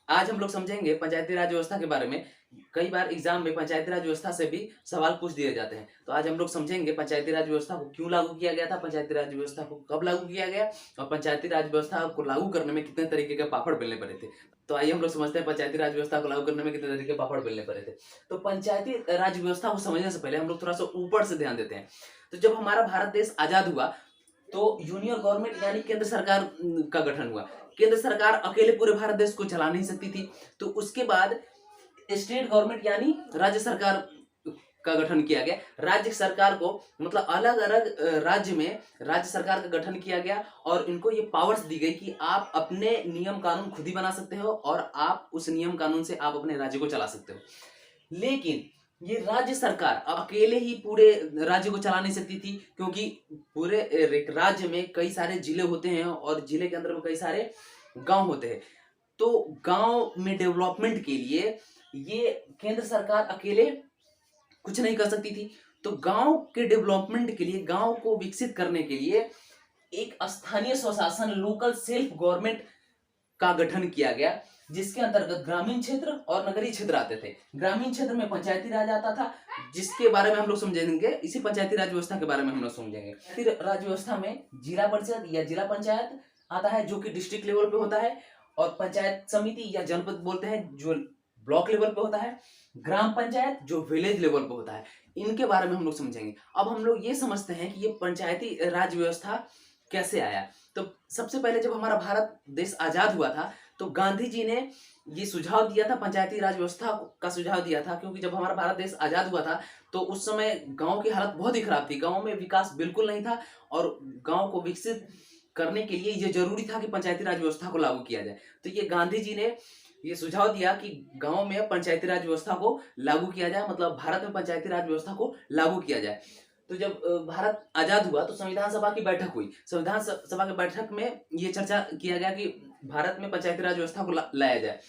आज हम लोग समझेंगे पंचायती राज व्यवस्था के बारे में। कई बार एग्जाम में पंचायती राज व्यवस्था से भी सवाल पूछ दिए जाते हैं। तो आज हम लोग समझेंगे पंचायती राज व्यवस्था को क्यों लागू किया गया था, पंचायती राज व्यवस्था को कब लागू किया गया और पंचायती राज व्यवस्था को लागू करने में कितने तरीके के पापड़ बेलने पड़े थे। तो आइए हम लोग समझते हैं पंचायती राज व्यवस्था को लागू करने में कितने तरीके के पापड़ बेलने पड़े थे। तो पंचायती राज व्यवस्था को समझने से पहले हम लोग थोड़ा सा ऊपर से ध्यान देते हैं। तो जब हमारा भारत देश आजाद हुआ तो यूनियन गवर्नमेंट यानी केंद्र सरकार का गठन हुआ। केंद्र सरकार अकेले पूरे भारत देश को चला नहीं सकती थी, तो उसके बाद स्टेट गवर्नमेंट यानी राज्य सरकार का गठन किया गया। राज्य सरकार को मतलब अलग अलग राज्य में राज्य सरकार का गठन किया गया और इनको ये पावर्स दी गई कि आप अपने नियम कानून खुद ही बना सकते हो और आप उस नियम कानून से आप अपने राज्य को चला सकते हो। लेकिन ये राज्य सरकार अकेले ही पूरे राज्य को चला नहीं सकती थी, क्योंकि पूरे राज्य में कई सारे जिले होते हैं और जिले के अंदर में कई सारे गांव होते हैं। तो गांव में डेवलपमेंट के लिए ये केंद्र सरकार अकेले कुछ नहीं कर सकती थी। तो गांव के डेवलपमेंट के लिए, गांव को विकसित करने के लिए एक स्थानीय स्वशासन लोकल सेल्फ गवर्नमेंट का गठन किया गया, जिसके अंतर्गत ग्रामीण क्षेत्र और नगरीय क्षेत्र आते थे। ग्रामीण क्षेत्र में पंचायती राज आता था, जिसके बारे में हम लोग समझेंगे। इसी पंचायती राज व्यवस्था के बारे में हम लोग समझेंगे। पंचायती राज व्यवस्था में जिला परिषद या जिला पंचायत आता है, जो कि डिस्ट्रिक्ट लेवल पे होता है, और पंचायत समिति या जनपद बोलते हैं जो ब्लॉक लेवल पे होता है, ग्राम पंचायत जो विलेज लेवल पे होता है। इनके बारे में हम लोग समझेंगे। अब हम लोग ये समझते हैं कि ये पंचायती राज व्यवस्था कैसे आया। तो सबसे पहले जब हमारा भारत देश आजाद हुआ था तो गांधी जी ने ये सुझाव दिया था, पंचायती राज व्यवस्था का सुझाव दिया था, क्योंकि जब हमारा भारत देश आजाद हुआ था तो उस समय गांव की हालत बहुत ही खराब थी। गांव में विकास बिल्कुल नहीं था और गांव को विकसित करने के लिए ये जरूरी था कि पंचायती राज व्यवस्था को लागू किया जाए। तो ये गांधी जी ने ये सुझाव दिया कि गांव में पंचायती राज व्यवस्था को लागू किया जाए, मतलब भारत में पंचायती राज व्यवस्था को लागू किया जाए। तो जब भारत आजाद हुआ तो संविधान सभा की बैठक हुई। संविधान सभा की बैठक में ये चर्चा किया गया कि भारत में पंचायती राज व्यवस्था को लाया जाए।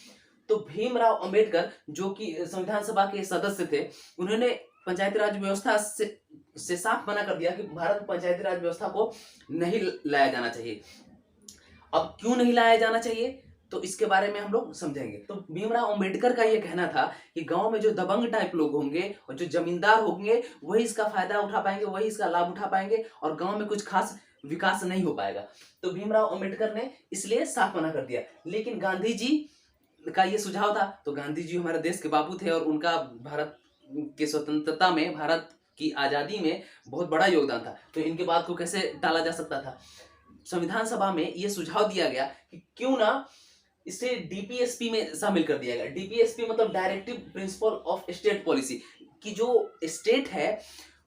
तो भीमराव अंबेडकर जो कि संविधान सभा के सदस्य थे, उन्होंने पंचायती राज व्यवस्था से साफ मना कर दिया कि भारत में पंचायती राज व्यवस्था को नहीं लाया जाना चाहिए। अब क्यों नहीं लाया जाना चाहिए तो इसके बारे में हम लोग समझेंगे। तो भीमराव अंबेडकर का ये कहना था कि गांव में जो दबंग टाइप लोग होंगे और जो जमींदार होंगे वही इसका फायदा उठा पाएंगे, वही इसका लाभ उठा पाएंगे और गांव में कुछ खास विकास नहीं हो पाएगा। तो भीमराव अंबेडकर ने इसलिए साफ मना कर दिया। लेकिन गांधी जी का ये सुझाव था, तो गांधी जी हमारे देश के बापू थे और उनका भारत की स्वतंत्रता में, भारत की आजादी में बहुत बड़ा योगदान था। तो इनके बात को कैसे टाला जा सकता था। संविधान सभा में यह सुझाव दिया गया कि क्यों ना इसे डीपीएसपी में शामिल कर दिया गया। डीपीएसपी मतलब directive principle of state policy, कि जो स्टेट है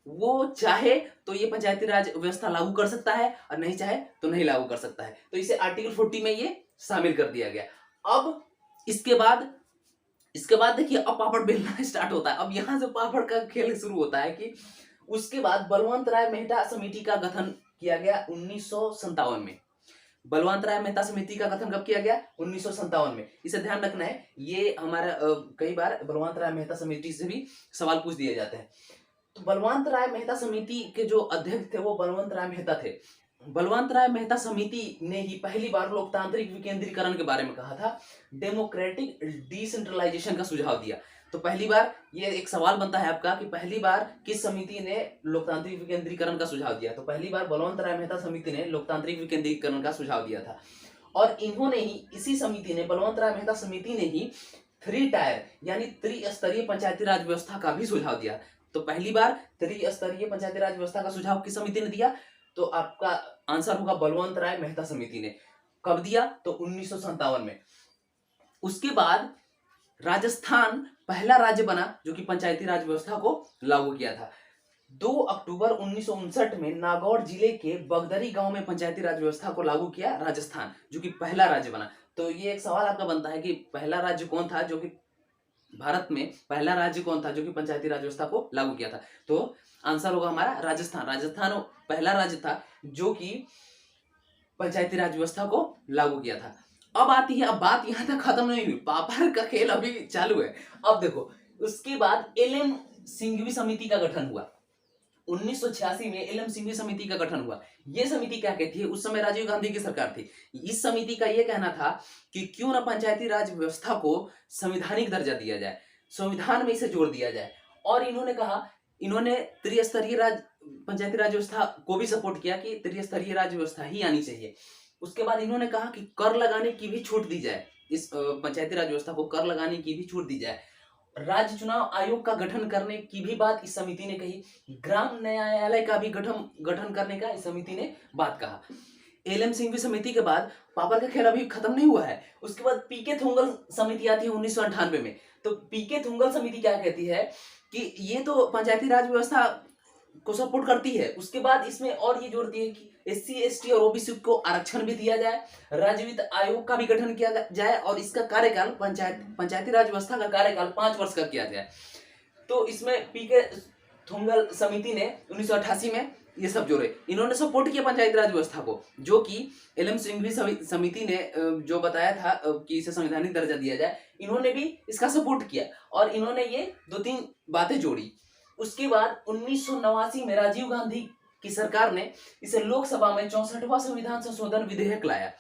वो चाहे तो ये पंचायती राज व्यवस्था लागू कर सकता है और नहीं चाहे तो नहीं लागू कर सकता है। तो इसे आर्टिकल 40 में ये शामिल कर दिया गया। अब इसके बाद देखिए, अब पापड़ बेलना स्टार्ट होता है। अब यहां से पापड़ का खेल शुरू होता है कि उसके बाद बलवंत राय मेहता समिति का गठन किया गया 1957 में। बलवंत राय मेहता समिति का गठन कब किया गया? 1957 में। इसे ध्यान रखना है, ये हमारा कई बार बलवंत राय मेहता समिति से भी सवाल पूछ दिए जाते हैं। तो बलवंत राय मेहता समिति के जो अध्यक्ष थे वो बलवंत राय मेहता थे। बलवंत राय मेहता समिति ने ही पहली बार लोकतांत्रिक विकेंद्रीकरण के बारे में कहा था, डेमोक्रेटिक डिसेंट्रलाइजेशन का सुझाव दिया। तो पहली बार ये एक सवाल बनता है आपका कि पहली बार किस समिति ने लोकतांत्रिक विकेंद्रीकरण का सुझाव दिया। तो पहली बार बलवंत राय मेहता समिति ने लोकतांत्रिक विकेंद्रीकरण का सुझाव दिया था। और इन्होंने ही, इसी समिति ने, बलवंत राय मेहता समिति ने ही 3 टायर यानी त्रिस्तरीय पंचायती राज व्यवस्था का भी सुझाव दिया। तो पहली बार त्रिस्तरीय पंचायती राज व्यवस्था का सुझाव किस समिति ने दिया? तो आपका आंसर होगा बलवंत राय मेहता समिति ने। कब दिया? तो 1957 में। उसके बाद राजस्थान पहला राज्य बना जो कि पंचायती राज व्यवस्था को लागू किया था। 2 अक्टूबर 1959 में नागौर जिले के बगदरी गांव में पंचायती राज व्यवस्था को लागू किया राजस्थान, जो कि पहला राज्य बना। तो ये एक सवाल आपका बनता है कि पहला राज्य कौन था जो कि भारत में, पहला राज्य कौन था जो कि पंचायती राज व्यवस्था को लागू किया था? तो आंसर होगा हमारा राजस्थान। राजस्थान पहला राज्य था जो कि पंचायती राज व्यवस्था को लागू किया था। अब आती है, अब बात यहां तक खत्म नहीं हुई, पापड़ का खेल अभी चालू है। अब देखो, उसके बाद एलएम सिंघवी समिति का गठन हुआ। 1986 में एलएम सिंघवी समिति का गठन हुआ। ये समिति क्या कहती है, उस समय राजीव गांधी की सरकार थी। इस समिति का यह कहना था कि क्यों ना पंचायती राज व्यवस्था को संवैधानिक दर्जा दिया जाए, संविधान में इसे जोड़ दिया जाए। और इन्होंने कहा, इन्होंने त्रिस्तरीय पंचायती राज व्यवस्था को भी सपोर्ट किया कि त्रिस्तरीय राज व्यवस्था ही आनी चाहिए। उसके बाद इन्होंने कहा कि कर लगाने की भी छूट दी जाए, इस पंचायती राज व्यवस्था को कर लगाने की भी छूट दी जाए। राज्य चुनाव आयोग का गठन करने की भी बात इस समिति ने कही। ग्राम न्यायालय का भी गठन करने का इस समिति ने बात कहा। एलएम सिंघवी समिति के बाद पापड़ का खेल अभी खत्म नहीं हुआ है। उसके बाद पीके थुंगल समिति आती है 1998 में। तो पीके थुंगल समिति क्या कहती है कि ये तो पंचायती राज व्यवस्था को सपोर्ट करती है, उसके बाद इसमें और ये जोड़ती है कि एससी एसटी और ओबीसी को आरक्षण भी दिया जाए, राज्य वित्त आयोग का भी गठन किया जाए और इसका कार्यकाल पंचायती राज व्यवस्था का कार्यकाल 5 वर्ष का किया जाए। तो इसमें पीके थुंगल समिति ने 1988 में ये सब जोड़े, इन्होंने सपोर्ट किया पंचायती राज व्यवस्था को, जो कि एलएम सिंघवी समिति ने जो बताया था कि इसे संवैधानिक दर्जा दिया जाए, इन्होंने भी इसका सपोर्ट किया और इन्होंने ये 2-3 बातें जोड़ी। उसके बाद 1989 में राजीव गांधी की सरकार ने इसे लोकसभा में 64वां संविधान संशोधन विधेयक लाया,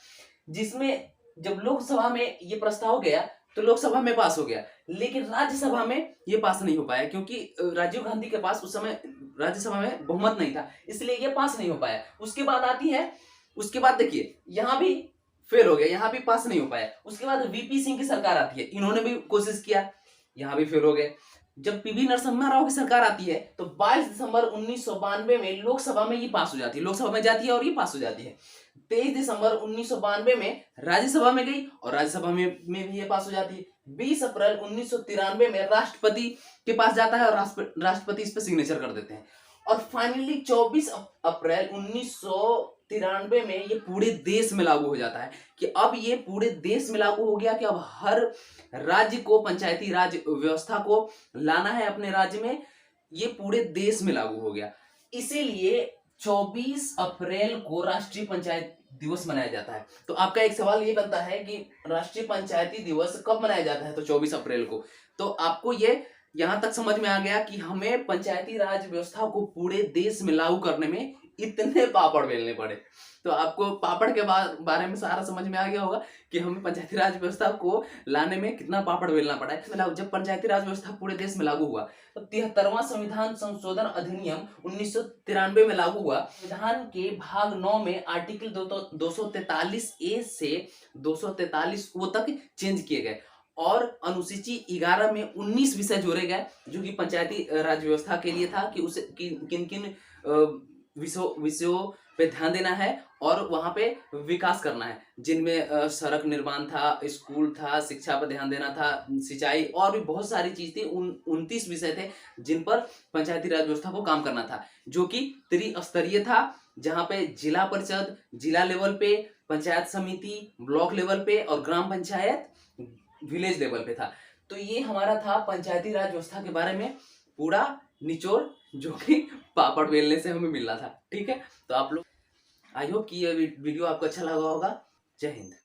जिसमें जब लोकसभा में ये प्रस्ताव गया तो लोकसभा में पास हो गया, लेकिन राज्यसभा में ये पास नहीं हो पाया क्योंकि राजीव गांधी के पास उस समय राज्यसभा में बहुमत नहीं था, इसलिए ये पास नहीं हो पाया। उसके बाद आती है, उसके बाद देखिए यहाँ भी फेल हो गया, यहाँ भी पास नहीं हो पाया। उसके बाद वीपी सिंह की सरकार आती है, इन्होंने भी कोशिश किया, यहाँ भी फेल हो गए। जब पीवी नरसिम्हा राव की सरकार आती है तो 22 दिसंबर 1992 में लोकसभा में ये पास हो जाती है, लोकसभा में जाती है और ये पास हो जाती है। 23 दिसंबर 1992 में राज्यसभा में गई और राज्यसभा में भी ये पास हो जाती है। 20 अप्रैल 1993 में राष्ट्रपति के पास जाता है और राष्ट्रपति इस पर सिग्नेचर कर देते हैं। और फाइनली 24 अप्रैल 1993 में ये पूरे देश में लागू हो जाता है कि अब ये पूरे देश में लागू हो गया कि अब हर राज्य को पंचायती राज व्यवस्था को लाना है अपने राज्य में, ये पूरे देश में लागू हो गया। इसीलिए 24 अप्रैल को राष्ट्रीय पंचायत दिवस मनाया जाता है। तो आपका एक सवाल ये बनता है कि राष्ट्रीय पंचायती दिवस कब मनाया जाता है, तो 24 अप्रैल को। तो आपको ये यहां तक समझ में आ गया कि हमें पंचायती राज व्यवस्था को पूरे देश में लागू करने में इतने पापड़ बेलने पड़े। तो आपको पापड़ के बारे में सारा समझ में आ गया होगा कि हमें पंचायती राज व्यवस्था को लाने में कितना पापड़ बेलना पड़ा है। जब पंचायती राज व्यवस्था पूरे देश में लागू हुआ तो 73वां संविधान संशोधन अधिनियम 1993 में लागू हुआ। संविधान के भाग 9 में आर्टिकल 243 ए से 243 ओ तक चेंज किए गए और अनुसूची 11 में 19 विषय जोड़े गए जो कि पंचायती राज व्यवस्था के लिए था कि उसे किन किन विषयों पे ध्यान देना है और वहां पे विकास करना है, जिनमें सड़क निर्माण था, स्कूल था, शिक्षा पर ध्यान देना था, सिंचाई और भी बहुत सारी चीज थी। 29 विषय थे जिन पर पंचायती राज व्यवस्था को काम करना था, जो कि त्रिस्तरीय था, जहां पे जिला परिषद, जिला लेवल पे, पंचायत समिति, ब्लॉक लेवल पे और ग्राम पंचायत विलेज लेवल पे था। तो ये हमारा था पंचायती राज व्यवस्था के बारे में पूरा निचोड़, जो कि पापड़ बेलने से हमें मिल रहा था। ठीक है, तो आप लोग, आई होप कि ये वीडियो आपको अच्छा लगा होगा। जय हिंद।